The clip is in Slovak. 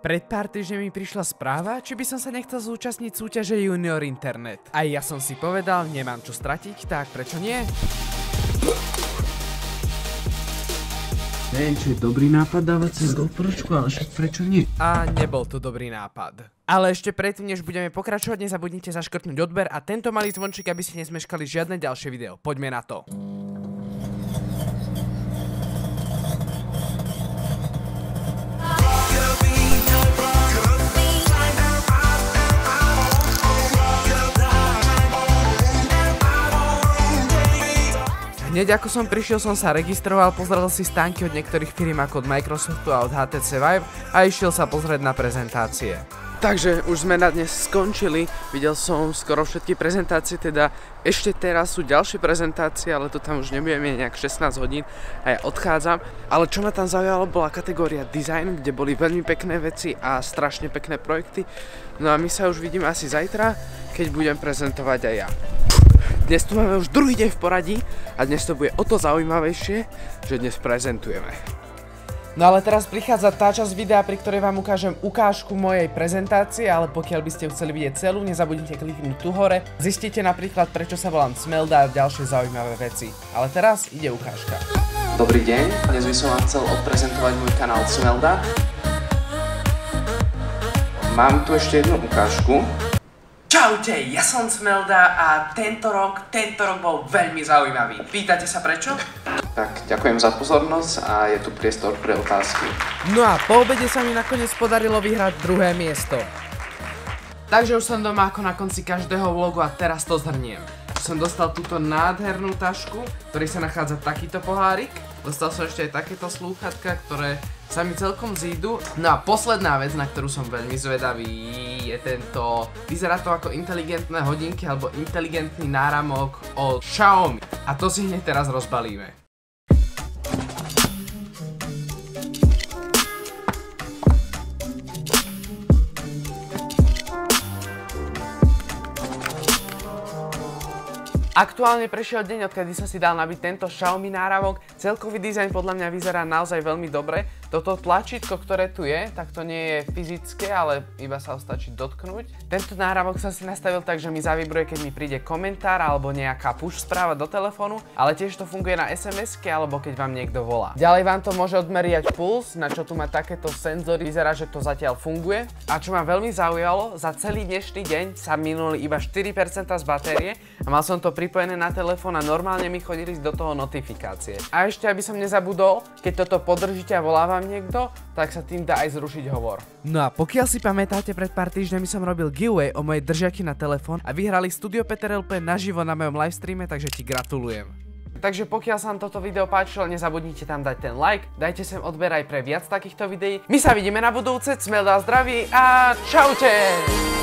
Pred pár týždňami mi prišla správa, či by som sa nechcel zúčastniť súťaže Junior Internet. A ja som si povedal, nemám čo stratiť, tak prečo nie? Neviem, čo je dobrý nápad dávať cez GoPročku, ale však prečo nie? A nebol to dobrý nápad. Ale ešte predtým, než budeme pokračovať, nezabudnite zaškrtnúť odber a tento malý zvončík, aby ste nezmeškali žiadne ďalšie video. Poďme na to. Hneď ako som prišiel, som sa registroval, pozrel si stánky od niektorých firm ako od Microsoftu a od HTC Vive a išiel sa pozrieť na prezentácie. Takže už sme na dnes skončili, videl som skoro všetky prezentácie, teda ešte teraz sú ďalšie prezentácie, ale to tam už nebudeme nejak 16 hodín a ja odchádzam. Ale čo ma tam zaujalo, bola kategória design, kde boli veľmi pekné veci a strašne pekné projekty. No a my sa už vidíme asi zajtra, keď budem prezentovať aj ja. Dnes tu máme už druhý deň v poradí a dnes to bude o to zaujímavejšie, že dnes prezentujeme. No ale teraz prichádza tá časť videa, pri ktorej vám ukážem ukážku mojej prezentácie, ale pokiaľ by ste chceli vidieť celú, nezabudnite kliknúť tu hore. Zistíte napríklad, prečo sa volám Smelda a ďalšie zaujímavé veci. Ale teraz ide ukážka. Dobrý deň, dnes by som vám chcel odprezentovať môj kanál Smelda. Mám tu ešte jednu ukážku. Čaute, ja som Smelda a tento rok bol veľmi zaujímavý. Pýtate sa prečo? Tak, ďakujem za pozornosť a je tu priestor pre otázky. No a po obede sa mi nakoniec podarilo vyhrať druhé miesto. Takže už som doma ako na konci každého vlogu a teraz to zhrniem. Som dostal túto nádhernú tašku, v ktorej sa nachádza takýto pohárik. Dostal som ešte aj takéto slúchatka, ktoré sa mi celkom zídu. No a posledná vec, na ktorú som veľmi zvedavý, je tento... Vyzerá to ako inteligentné hodinky alebo inteligentný náramok od Xiaomi. A to si hneď teraz rozbalíme. Aktuálne prešiel deň, odkedy som si dal nabiť tento Xiaomi náramok. Celkový dizajn podľa mňa vyzerá naozaj veľmi dobre. Toto tlačítko, ktoré tu je, tak to nie je fyzické, ale iba sa ho stačí dotknúť. Tento náramok som si nastavil tak, že mi zavibruje, keď mi príde komentár alebo nejaká push správa do telefónu, ale tiež to funguje na SMS-ke alebo keď vám niekto volá. Ďalej vám to môže odmeriať puls, na čo tu má takéto senzory, vyzerá, že to zatiaľ funguje. A čo ma veľmi zaujalo, za celý dnešný deň sa minuli iba 4% z batérie a mal som to pripojené na telefón a normálne mi chodili do toho notifikácie. A ešte, aby som nezabudol, keď toto podržíte a volá vám niekto, tak sa tým dá aj zrušiť hovor. No a pokiaľ si pamätáte, pred pár týždňami som robil giveaway o mojej držiaky na telefón a vyhrali Studio Peter LP naživo na mojom livestreame, takže ti gratulujem. Takže pokiaľ sa vám toto video páčilo, nezabudnite tam dať ten like, dajte sem odber aj pre viac takýchto videí. My sa vidíme na budúce, Smelda zdraví a čaute!